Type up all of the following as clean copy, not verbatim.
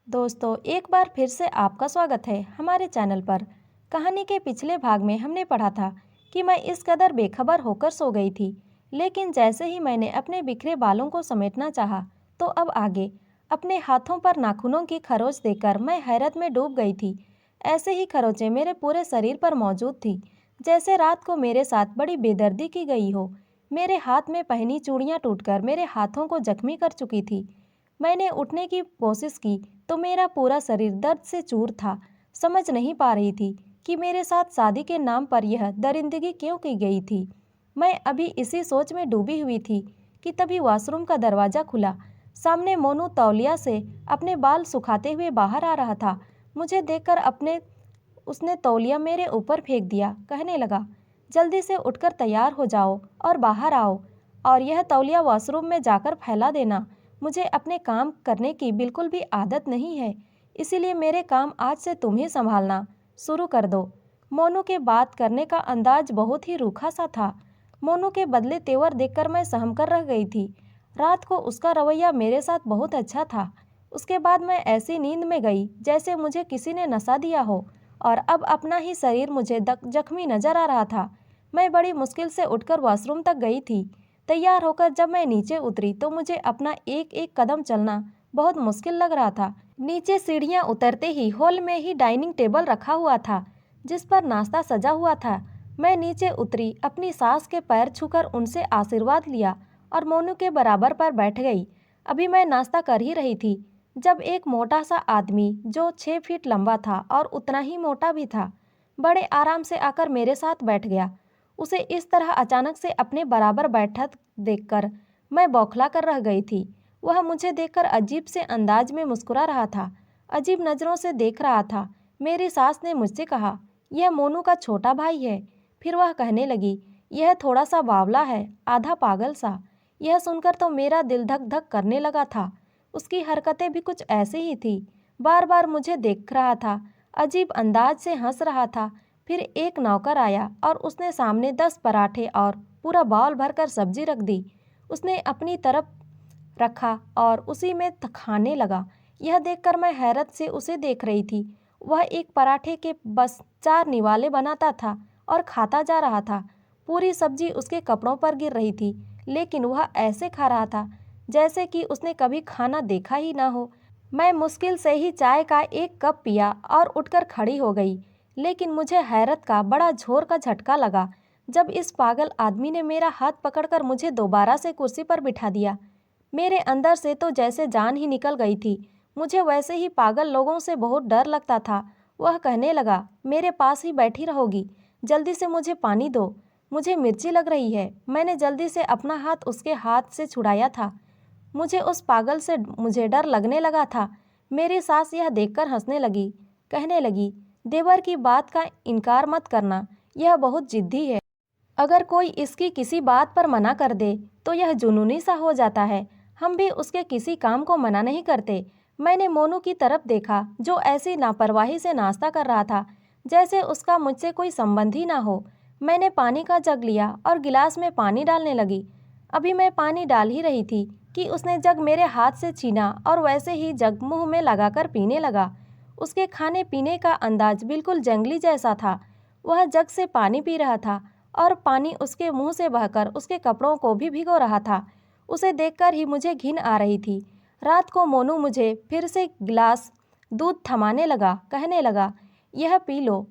दोस्तों, एक बार फिर से आपका स्वागत है हमारे चैनल पर। कहानी के पिछले भाग में हमने पढ़ा था कि मैं इस कदर बेखबर होकर सो गई थी, लेकिन जैसे ही मैंने अपने बिखरे बालों को समेटना चाहा, तो अब आगे अपने हाथों पर नाखूनों की खरोंच देखकर मैं हैरत में डूब गई थी। ऐसे ही खरोंचें मेरे पूरे शरीर पर मौजूद थी, जैसे रात को मेरे साथ बड़ी बेदर्दी की गई हो। मेरे हाथ में पहनी चूड़ियाँ टूटकर मेरे हाथों को जख्मी कर चुकी थी। मैंने उठने की कोशिश की तो मेरा पूरा शरीर दर्द से चूर था। समझ नहीं पा रही थी कि मेरे साथ शादी के नाम पर यह दरिंदगी क्यों की गई थी। मैं अभी इसी सोच में डूबी हुई थी कि तभी वॉशरूम का दरवाज़ा खुला। सामने मोनू तौलिया से अपने बाल सुखाते हुए बाहर आ रहा था। मुझे देखकर उसने तौलिया मेरे ऊपर फेंक दिया, कहने लगा, जल्दी से उठकर तैयार हो जाओ और बाहर आओ, और यह तौलिया वॉशरूम में जाकर फैला देना। मुझे अपने काम करने की बिल्कुल भी आदत नहीं है, इसीलिए मेरे काम आज से तुम ही संभालना शुरू कर दो। मोनू के बात करने का अंदाज बहुत ही रूखा सा था। मोनू के बदले तेवर देखकर मैं सहम कर रह गई थी। रात को उसका रवैया मेरे साथ बहुत अच्छा था। उसके बाद मैं ऐसी नींद में गई जैसे मुझे किसी ने नशा दिया हो, और अब अपना ही शरीर मुझे जख्मी नजर आ रहा था। मैं बड़ी मुश्किल से उठकर वॉशरूम तक गई थी। तैयार होकर जब मैं नीचे उतरी तो मुझे अपना एक एक कदम चलना बहुत मुश्किल लग रहा था। नीचे सीढ़ियाँ उतरते ही हॉल में ही डाइनिंग टेबल रखा हुआ था, जिस पर नाश्ता सजा हुआ था। मैं नीचे उतरी, अपनी सास के पैर छूकर उनसे आशीर्वाद लिया और मोनू के बराबर पर बैठ गई। अभी मैं नाश्ता कर ही रही थी जब एक मोटा सा आदमी, जो 6 फीट लंबा था और उतना ही मोटा भी था, बड़े आराम से आकर मेरे साथ बैठ गया। उसे इस तरह अचानक से अपने बराबर बैठक देखकर मैं बौखला कर रह गई थी। वह मुझे देखकर अजीब से अंदाज में मुस्कुरा रहा था, अजीब नज़रों से देख रहा था। मेरी सास ने मुझसे कहा, यह मोनू का छोटा भाई है। फिर वह कहने लगी, यह थोड़ा सा बावला है, आधा पागल सा। यह सुनकर तो मेरा दिल धक धक करने लगा था। उसकी हरकतें भी कुछ ऐसी ही थी। बार बार मुझे देख रहा था, अजीब अंदाज से हंस रहा था। फिर एक नौकर आया और उसने सामने 10 पराठे और पूरा बाउल भरकर सब्जी रख दी। उसने अपनी तरफ रखा और उसी में खाने लगा। यह देखकर मैं हैरत से उसे देख रही थी। वह एक पराठे के बस 4 निवाले बनाता था और खाता जा रहा था। पूरी सब्जी उसके कपड़ों पर गिर रही थी, लेकिन वह ऐसे खा रहा था जैसे कि उसने कभी खाना देखा ही ना हो। मैं मुश्किल से ही चाय का एक कप पिया और उठकर खड़ी हो गई, लेकिन मुझे हैरत का बड़ा जोर का झटका लगा जब इस पागल आदमी ने मेरा हाथ पकड़कर मुझे दोबारा से कुर्सी पर बिठा दिया। मेरे अंदर से तो जैसे जान ही निकल गई थी। मुझे वैसे ही पागल लोगों से बहुत डर लगता था। वह कहने लगा, मेरे पास ही बैठी रहोगी, जल्दी से मुझे पानी दो, मुझे मिर्ची लग रही है। मैंने जल्दी से अपना हाथ उसके हाथ से छुड़ाया था। मुझे उस पागल से मुझे डर लगने लगा था। मेरी सास यह देखकर हंसने लगी, कहने लगी, देवर की बात का इनकार मत करना, यह बहुत जिद्दी है। अगर कोई इसकी किसी बात पर मना कर दे तो यह जुनूनी सा हो जाता है। हम भी उसके किसी काम को मना नहीं करते। मैंने मोनू की तरफ देखा, जो ऐसी लापरवाही से नाश्ता कर रहा था जैसे उसका मुझसे कोई संबंध ही ना हो। मैंने पानी का जग लिया और गिलास में पानी डालने लगी। अभी मैं पानी डाल ही रही थी कि उसने जग मेरे हाथ से छीना और वैसे ही जग मुंह में लगाकर पीने लगा। उसके खाने पीने का अंदाज बिल्कुल जंगली जैसा था। वह जग से पानी पी रहा था और पानी उसके मुंह से बहकर उसके कपड़ों को भी भिगो रहा था। उसे देखकर ही मुझे घिन आ रही थी। रात को मोनू मुझे फिर से गिलास दूध थमाने लगा, कहने लगा, यह पी लो।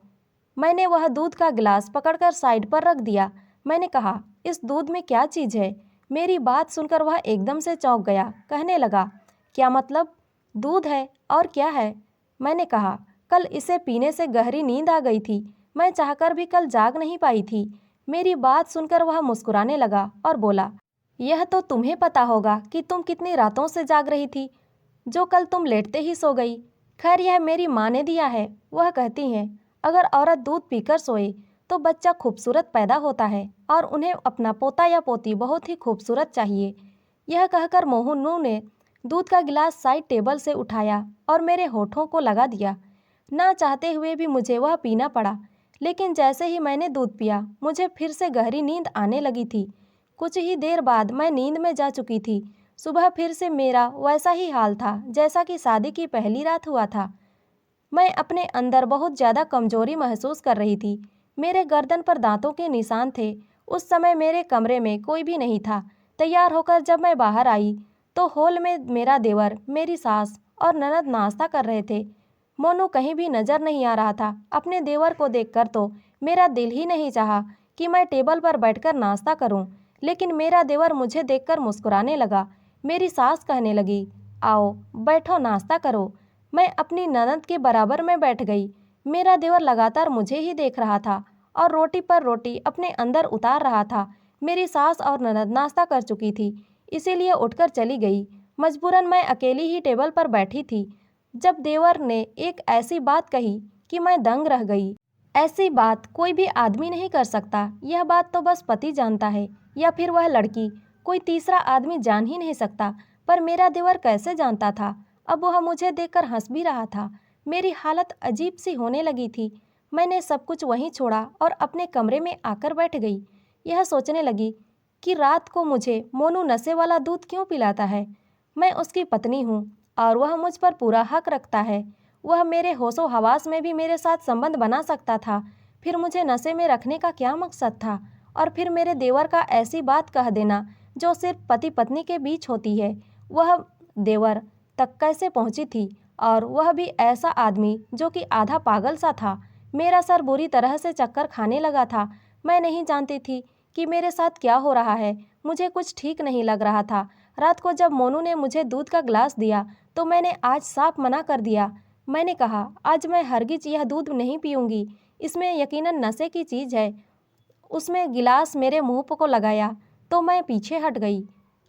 मैंने वह दूध का गिलास पकड़कर साइड पर रख दिया। मैंने कहा, इस दूध में क्या चीज़ है? मेरी बात सुनकर वह एकदम से चौंक गया, कहने लगा, क्या मतलब? दूध है और क्या है? मैंने कहा, कल इसे पीने से गहरी नींद आ गई थी। मैं चाहकर भी कल जाग नहीं पाई थी। मेरी बात सुनकर वह मुस्कुराने लगा और बोला, यह तो तुम्हें पता होगा कि तुम कितनी रातों से जाग रही थी, जो कल तुम लेटते ही सो गई। खैर, यह मेरी माँ ने दिया है। वह कहती हैं, अगर औरत दूध पीकर सोए तो बच्चा खूबसूरत पैदा होता है और उन्हें अपना पोता या पोती बहुत ही खूबसूरत चाहिए। यह कहकर मोहनू ने दूध का गिलास साइड टेबल से उठाया और मेरे होठों को लगा दिया। ना चाहते हुए भी मुझे वह पीना पड़ा, लेकिन जैसे ही मैंने दूध पिया मुझे फिर से गहरी नींद आने लगी थी। कुछ ही देर बाद मैं नींद में जा चुकी थी। सुबह फिर से मेरा वैसा ही हाल था जैसा कि शादी की पहली रात हुआ था। मैं अपने अंदर बहुत ज़्यादा कमजोरी महसूस कर रही थी। मेरे गर्दन पर दांतों के निशान थे। उस समय मेरे कमरे में कोई भी नहीं था। तैयार होकर जब मैं बाहर आई तो हॉल में मेरा देवर, मेरी सास और ननद नाश्ता कर रहे थे। मोनू कहीं भी नजर नहीं आ रहा था। अपने देवर को देखकर तो मेरा दिल ही नहीं चाहा कि मैं टेबल पर बैठकर नाश्ता करूं, लेकिन मेरा देवर मुझे देखकर मुस्कुराने लगा। मेरी सास कहने लगी, आओ बैठो नाश्ता करो। मैं अपनी ननद के बराबर में बैठ गई। मेरा देवर लगातार मुझे ही देख रहा था और रोटी पर रोटी अपने अंदर उतार रहा था। मेरी सास और ननद नाश्ता कर चुकी थी, इसीलिए उठकर चली गई। मजबूरन मैं अकेली ही टेबल पर बैठी थी जब देवर ने एक ऐसी बात कही कि मैं दंग रह गई। ऐसी बात कोई भी आदमी नहीं कर सकता। यह बात तो बस पति जानता है या फिर वह लड़की, कोई तीसरा आदमी जान ही नहीं सकता। पर मेरा देवर कैसे जानता था? अब वह मुझे देखकर हंस भी रहा था। मेरी हालत अजीब सी होने लगी थी। मैंने सब कुछ वहीं छोड़ा और अपने कमरे में आकर बैठ गई। यह सोचने लगी कि रात को मुझे मोनू नशे वाला दूध क्यों पिलाता है। मैं उसकी पत्नी हूँ और वह मुझ पर पूरा हक रखता है। वह मेरे होशो हवास में भी मेरे साथ संबंध बना सकता था। फिर मुझे नशे में रखने का क्या मकसद था? और फिर मेरे देवर का ऐसी बात कह देना जो सिर्फ पति पत्नी के बीच होती है, वह देवर तक कैसे पहुंची थी? और वह भी ऐसा आदमी जो कि आधा पागल सा था। मेरा सर बुरी तरह से चक्कर खाने लगा था। मैं नहीं जानती थी कि मेरे साथ क्या हो रहा है। मुझे कुछ ठीक नहीं लग रहा था। रात को जब मोनू ने मुझे दूध का गिलास दिया तो मैंने आज साफ मना कर दिया। मैंने कहा, आज मैं हरगिज यह दूध नहीं पीऊँगी, इसमें यकीनन नशे की चीज़ है। उसमें गिलास मेरे मुंह को लगाया तो मैं पीछे हट गई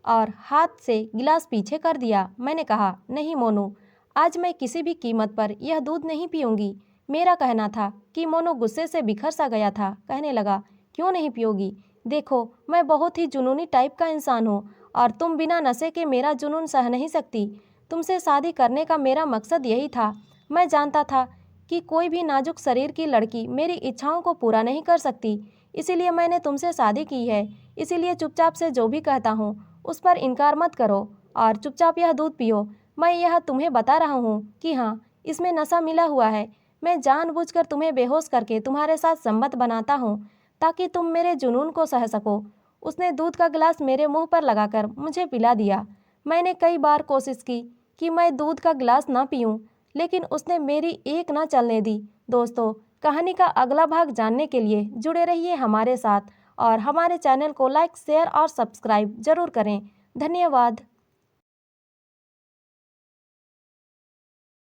और हाथ से गिलास पीछे कर दिया। मैंने कहा, नहीं मोनू, आज मैं किसी भी कीमत पर यह दूध नहीं पीऊँगी। मेरा कहना था कि मोनू गुस्से से बिखर सा गया था। कहने लगा, क्यों नहीं पियोगी? देखो, मैं बहुत ही जुनूनी टाइप का इंसान हूँ और तुम बिना नशे के मेरा जुनून सह नहीं सकती। तुमसे शादी करने का मेरा मकसद यही था। मैं जानता था कि कोई भी नाजुक शरीर की लड़की मेरी इच्छाओं को पूरा नहीं कर सकती, इसीलिए मैंने तुमसे शादी की है। इसीलिए चुपचाप से जो भी कहता हूँ उस पर इनकार मत करो और चुपचाप यह दूध पियो। मैं यह तुम्हें बता रहा हूँ कि हाँ, इसमें नशा मिला हुआ है। मैं जानबूझकर तुम्हें बेहोश करके तुम्हारे साथ संबंध बनाता हूँ ताकि तुम मेरे जुनून को सह सको। उसने दूध का गिलास मेरे मुंह पर लगाकर मुझे पिला दिया। मैंने कई बार कोशिश की कि मैं दूध का गिलास ना पीऊँ, लेकिन उसने मेरी एक ना चलने दी। दोस्तों, कहानी का अगला भाग जानने के लिए जुड़े रहिए हमारे साथ और हमारे चैनल को लाइक, शेयर और सब्सक्राइब जरूर करें। धन्यवाद।